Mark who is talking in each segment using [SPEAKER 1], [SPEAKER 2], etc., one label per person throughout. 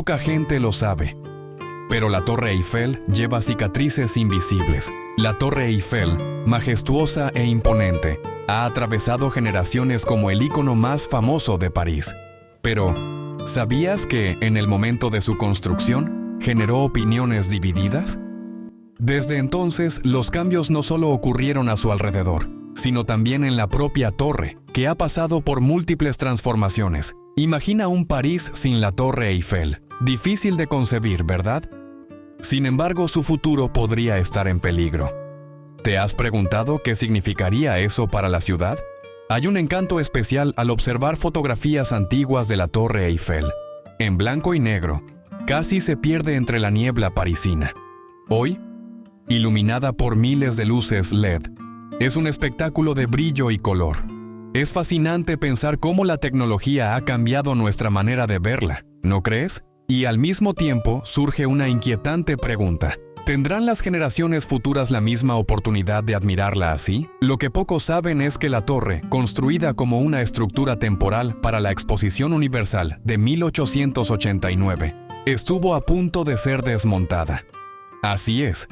[SPEAKER 1] Poca gente lo sabe, pero la Torre Eiffel lleva cicatrices invisibles. La Torre Eiffel, majestuosa e imponente, ha atravesado generaciones como el ícono más famoso de París. Pero, ¿sabías que, en el momento de su construcción, generó opiniones divididas? Desde entonces, los cambios no solo ocurrieron a su alrededor, sino también en la propia torre, que ha pasado por múltiples transformaciones. Imagina un París sin la Torre Eiffel. Difícil de concebir, ¿verdad? Sin embargo, su futuro podría estar en peligro. ¿Te has preguntado qué significaría eso para la ciudad? Hay un encanto especial al observar fotografías antiguas de la Torre Eiffel. En blanco y negro, casi se pierde entre la niebla parisina. Hoy, iluminada por miles de luces LED, es un espectáculo de brillo y color. Es fascinante pensar cómo la tecnología ha cambiado nuestra manera de verla, ¿no crees? Y al mismo tiempo surge una inquietante pregunta. ¿Tendrán las generaciones futuras la misma oportunidad de admirarla así? Lo que pocos saben es que la torre, construida como una estructura temporal para la Exposición Universal de 1889, estuvo a punto de ser desmontada. Así es.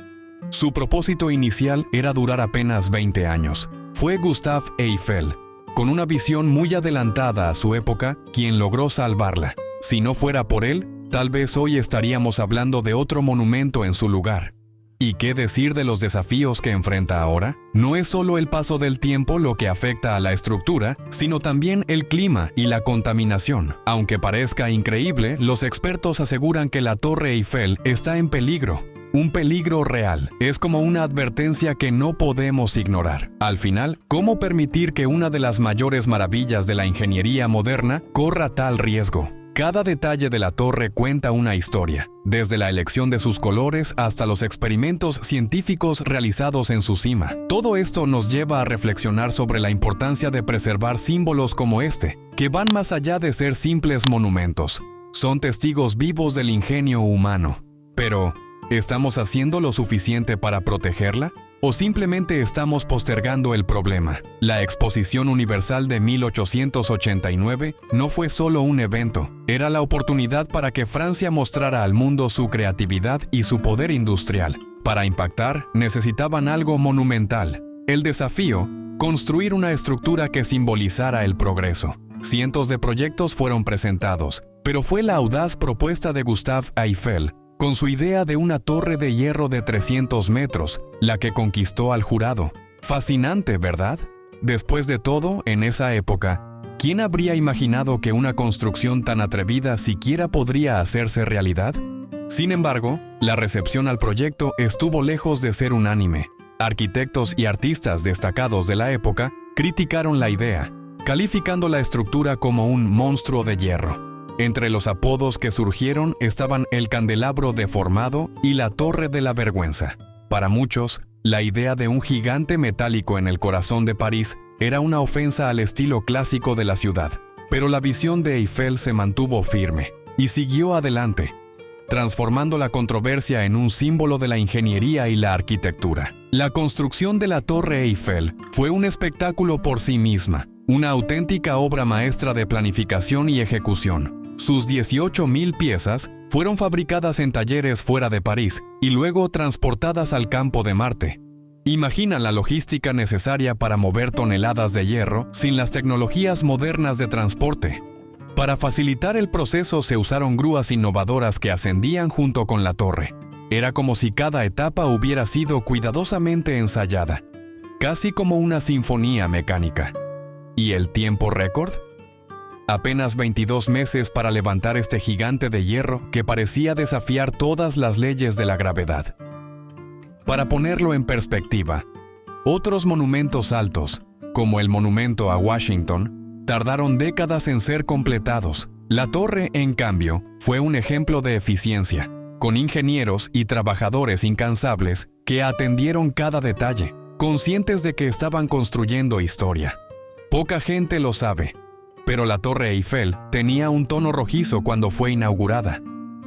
[SPEAKER 1] Su propósito inicial era durar apenas 20 años. Fue Gustave Eiffel, con una visión muy adelantada a su época, quien logró salvarla. Si no fuera por él, tal vez hoy estaríamos hablando de otro monumento en su lugar. ¿Y qué decir de los desafíos que enfrenta ahora? No es solo el paso del tiempo lo que afecta a la estructura, sino también el clima y la contaminación. Aunque parezca increíble, los expertos aseguran que la Torre Eiffel está en peligro. Un peligro real. Es como una advertencia que no podemos ignorar. Al final, ¿cómo permitir que una de las mayores maravillas de la ingeniería moderna corra tal riesgo? Cada detalle de la torre cuenta una historia, desde la elección de sus colores hasta los experimentos científicos realizados en su cima. Todo esto nos lleva a reflexionar sobre la importancia de preservar símbolos como este, que van más allá de ser simples monumentos. Son testigos vivos del ingenio humano. Pero, ¿estamos haciendo lo suficiente para protegerla? ¿O simplemente estamos postergando el problema? La Exposición Universal de 1889 no fue solo un evento, era la oportunidad para que Francia mostrara al mundo su creatividad y su poder industrial. Para impactar, necesitaban algo monumental. El desafío, construir una estructura que simbolizara el progreso. Cientos de proyectos fueron presentados, pero fue la audaz propuesta de Gustave Eiffel, con su idea de una torre de hierro de 300 metros, la que conquistó al jurado. Fascinante, ¿verdad? Después de todo, en esa época, ¿quién habría imaginado que una construcción tan atrevida siquiera podría hacerse realidad? Sin embargo, la recepción al proyecto estuvo lejos de ser unánime. Arquitectos y artistas destacados de la época criticaron la idea, calificando la estructura como un monstruo de hierro. Entre los apodos que surgieron estaban el candelabro deformado y la torre de la vergüenza. Para muchos, la idea de un gigante metálico en el corazón de París era una ofensa al estilo clásico de la ciudad. Pero la visión de Eiffel se mantuvo firme y siguió adelante, transformando la controversia en un símbolo de la ingeniería y la arquitectura. La construcción de la Torre Eiffel fue un espectáculo por sí misma, una auténtica obra maestra de planificación y ejecución. Sus 18.000 piezas fueron fabricadas en talleres fuera de París y luego transportadas al campo de Marte. Imagina la logística necesaria para mover toneladas de hierro sin las tecnologías modernas de transporte. Para facilitar el proceso se usaron grúas innovadoras que ascendían junto con la torre. Era como si cada etapa hubiera sido cuidadosamente ensayada, casi como una sinfonía mecánica. ¿Y el tiempo récord? Apenas 22 meses para levantar este gigante de hierro que parecía desafiar todas las leyes de la gravedad. Para ponerlo en perspectiva, otros monumentos altos, como el monumento a Washington, tardaron décadas en ser completados. La torre, en cambio, fue un ejemplo de eficiencia, con ingenieros y trabajadores incansables que atendieron cada detalle, conscientes de que estaban construyendo historia. Poca gente lo sabe, pero la Torre Eiffel tenía un tono rojizo cuando fue inaugurada.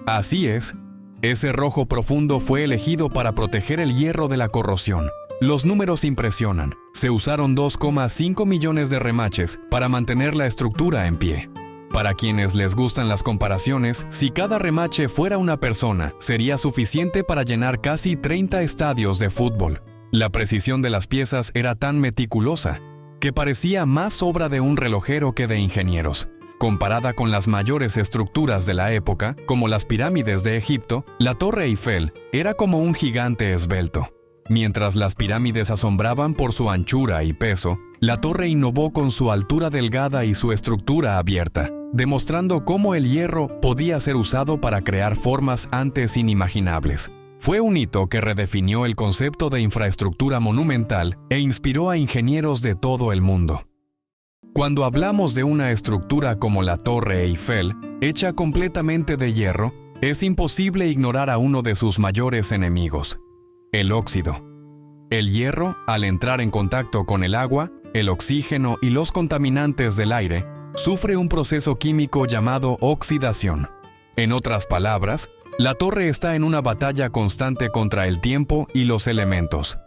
[SPEAKER 1] Así es, ese rojo profundo fue elegido para proteger el hierro de la corrosión. Los números impresionan. Se usaron 2,5 millones de remaches para mantener la estructura en pie. Para quienes les gustan las comparaciones, si cada remache fuera una persona, sería suficiente para llenar casi 30 estadios de fútbol. La precisión de las piezas era tan meticulosa que parecía más obra de un relojero que de ingenieros. Comparada con las mayores estructuras de la época, como las pirámides de Egipto, la Torre Eiffel era como un gigante esbelto. Mientras las pirámides asombraban por su anchura y peso, la torre innovó con su altura delgada y su estructura abierta, demostrando cómo el hierro podía ser usado para crear formas antes inimaginables. Fue un hito que redefinió el concepto de infraestructura monumental e inspiró a ingenieros de todo el mundo. Cuando hablamos de una estructura como la Torre Eiffel, hecha completamente de hierro, es imposible ignorar a uno de sus mayores enemigos: el óxido. El hierro, al entrar en contacto con el agua, el oxígeno y los contaminantes del aire, sufre un proceso químico llamado oxidación. En otras palabras, la torre está en una batalla constante contra el tiempo y los elementos.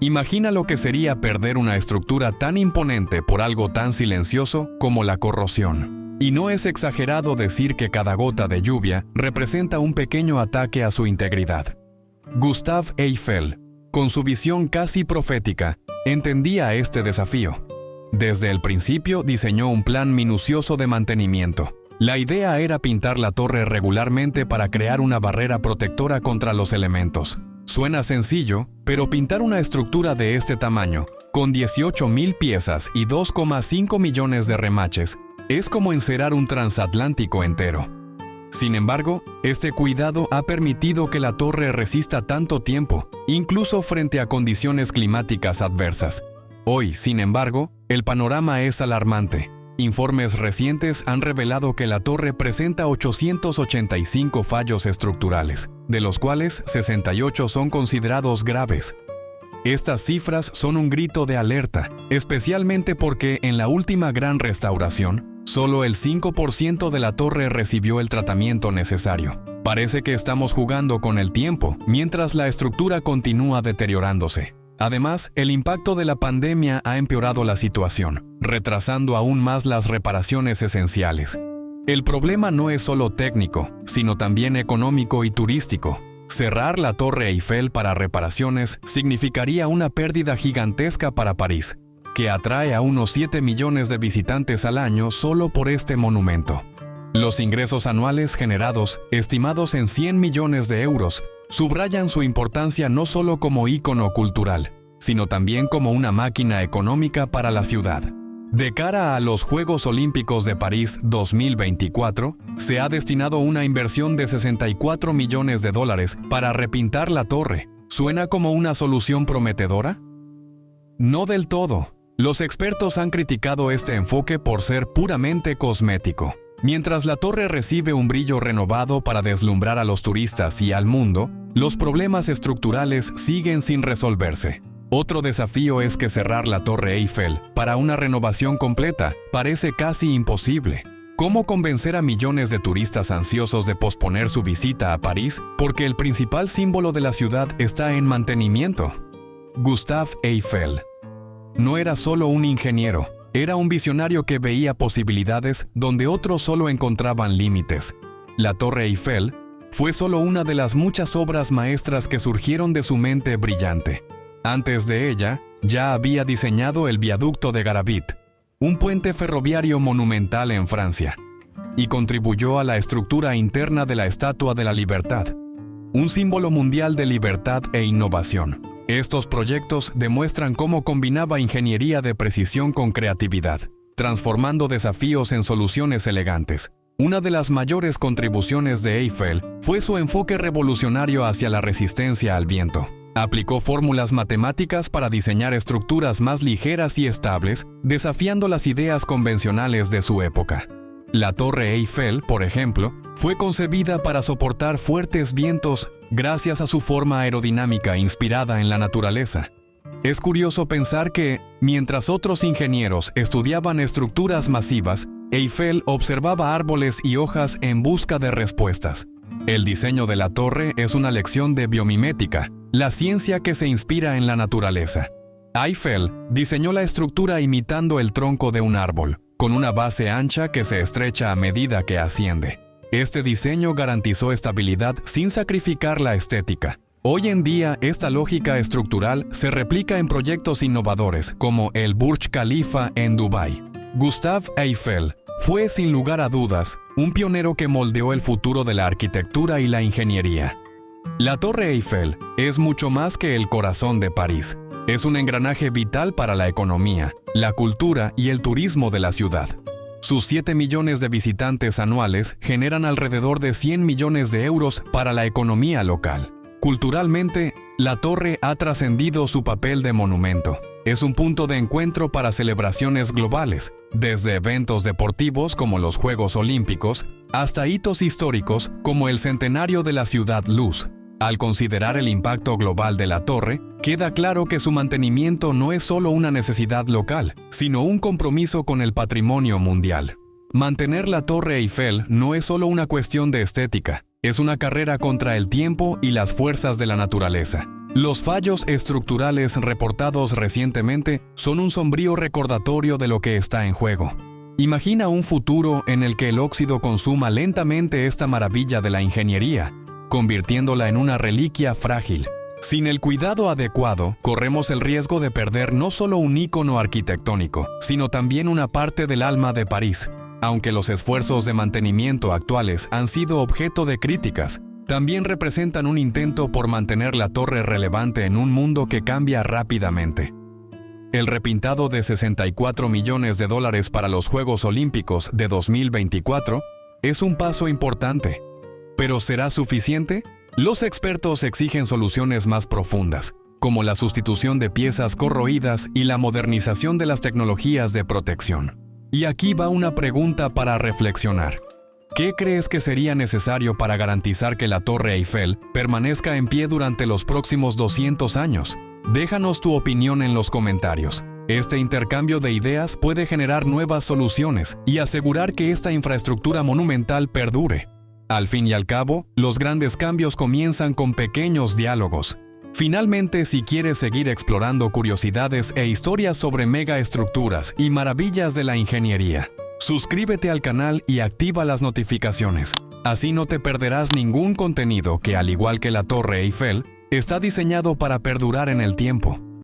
[SPEAKER 1] Imagina lo que sería perder una estructura tan imponente por algo tan silencioso como la corrosión. Y no es exagerado decir que cada gota de lluvia representa un pequeño ataque a su integridad. Gustave Eiffel, con su visión casi profética, entendía este desafío. Desde el principio diseñó un plan minucioso de mantenimiento. La idea era pintar la torre regularmente para crear una barrera protectora contra los elementos. Suena sencillo, pero pintar una estructura de este tamaño, con 18,000 piezas y 2,5 millones de remaches, es como encerar un transatlántico entero. Sin embargo, este cuidado ha permitido que la torre resista tanto tiempo, incluso frente a condiciones climáticas adversas. Hoy, sin embargo, el panorama es alarmante. Informes recientes han revelado que la torre presenta 885 fallos estructurales, de los cuales 68 son considerados graves. Estas cifras son un grito de alerta, especialmente porque en la última gran restauración, solo el 5% de la torre recibió el tratamiento necesario. Parece que estamos jugando con el tiempo, mientras la estructura continúa deteriorándose. Además, el impacto de la pandemia ha empeorado la situación, retrasando aún más las reparaciones esenciales. El problema no es solo técnico, sino también económico y turístico. Cerrar la Torre Eiffel para reparaciones significaría una pérdida gigantesca para París, que atrae a unos 7 millones de visitantes al año solo por este monumento. Los ingresos anuales generados, estimados en 100 millones de euros, subrayan su importancia no solo como ícono cultural, sino también como una máquina económica para la ciudad. De cara a los Juegos Olímpicos de París 2024, se ha destinado una inversión de 64 millones de dólares para repintar la torre. ¿Suena como una solución prometedora? No del todo. Los expertos han criticado este enfoque por ser puramente cosmético. Mientras la torre recibe un brillo renovado para deslumbrar a los turistas y al mundo, los problemas estructurales siguen sin resolverse. Otro desafío es que cerrar la Torre Eiffel para una renovación completa parece casi imposible. ¿Cómo convencer a millones de turistas ansiosos de posponer su visita a París porque el principal símbolo de la ciudad está en mantenimiento? Gustave Eiffel no era solo un ingeniero. Era un visionario que veía posibilidades donde otros solo encontraban límites. La Torre Eiffel fue solo una de las muchas obras maestras que surgieron de su mente brillante. Antes de ella, ya había diseñado el viaducto de Garabit, un puente ferroviario monumental en Francia, y contribuyó a la estructura interna de la Estatua de la Libertad, un símbolo mundial de libertad e innovación. Estos proyectos demuestran cómo combinaba ingeniería de precisión con creatividad, transformando desafíos en soluciones elegantes. Una de las mayores contribuciones de Eiffel fue su enfoque revolucionario hacia la resistencia al viento. Aplicó fórmulas matemáticas para diseñar estructuras más ligeras y estables, desafiando las ideas convencionales de su época. La Torre Eiffel, por ejemplo, fue concebida para soportar fuertes vientos gracias a su forma aerodinámica inspirada en la naturaleza. Es curioso pensar que, mientras otros ingenieros estudiaban estructuras masivas, Eiffel observaba árboles y hojas en busca de respuestas. El diseño de la torre es una lección de biomimética, la ciencia que se inspira en la naturaleza. Eiffel diseñó la estructura imitando el tronco de un árbol, con una base ancha que se estrecha a medida que asciende. Este diseño garantizó estabilidad sin sacrificar la estética. Hoy en día, esta lógica estructural se replica en proyectos innovadores como el Burj Khalifa en Dubái. Gustave Eiffel fue, sin lugar a dudas, un pionero que moldeó el futuro de la arquitectura y la ingeniería. La Torre Eiffel es mucho más que el corazón de París. Es un engranaje vital para la economía, la cultura y el turismo de la ciudad. Sus 7 millones de visitantes anuales generan alrededor de 100 millones de euros para la economía local. Culturalmente, la torre ha trascendido su papel de monumento. Es un punto de encuentro para celebraciones globales, desde eventos deportivos como los Juegos Olímpicos hasta hitos históricos como el centenario de la Ciudad Luz. Al considerar el impacto global de la torre, queda claro que su mantenimiento no es solo una necesidad local, sino un compromiso con el patrimonio mundial. Mantener la Torre Eiffel no es solo una cuestión de estética, es una carrera contra el tiempo y las fuerzas de la naturaleza. Los fallos estructurales reportados recientemente son un sombrío recordatorio de lo que está en juego. Imagina un futuro en el que el óxido consuma lentamente esta maravilla de la ingeniería, convirtiéndola en una reliquia frágil. Sin el cuidado adecuado, corremos el riesgo de perder no solo un ícono arquitectónico, sino también una parte del alma de París. Aunque los esfuerzos de mantenimiento actuales han sido objeto de críticas, también representan un intento por mantener la torre relevante en un mundo que cambia rápidamente. El repintado de $64 millones para los Juegos Olímpicos de 2024 es un paso importante. ¿Pero será suficiente? Los expertos exigen soluciones más profundas, como la sustitución de piezas corroídas y la modernización de las tecnologías de protección. Y aquí va una pregunta para reflexionar. ¿Qué crees que sería necesario para garantizar que la Torre Eiffel permanezca en pie durante los próximos 200 años? Déjanos tu opinión en los comentarios. Este intercambio de ideas puede generar nuevas soluciones y asegurar que esta infraestructura monumental perdure. Al fin y al cabo, los grandes cambios comienzan con pequeños diálogos. Finalmente, si quieres seguir explorando curiosidades e historias sobre megaestructuras y maravillas de la ingeniería, suscríbete al canal y activa las notificaciones. Así no te perderás ningún contenido que, al igual que la Torre Eiffel, está diseñado para perdurar en el tiempo.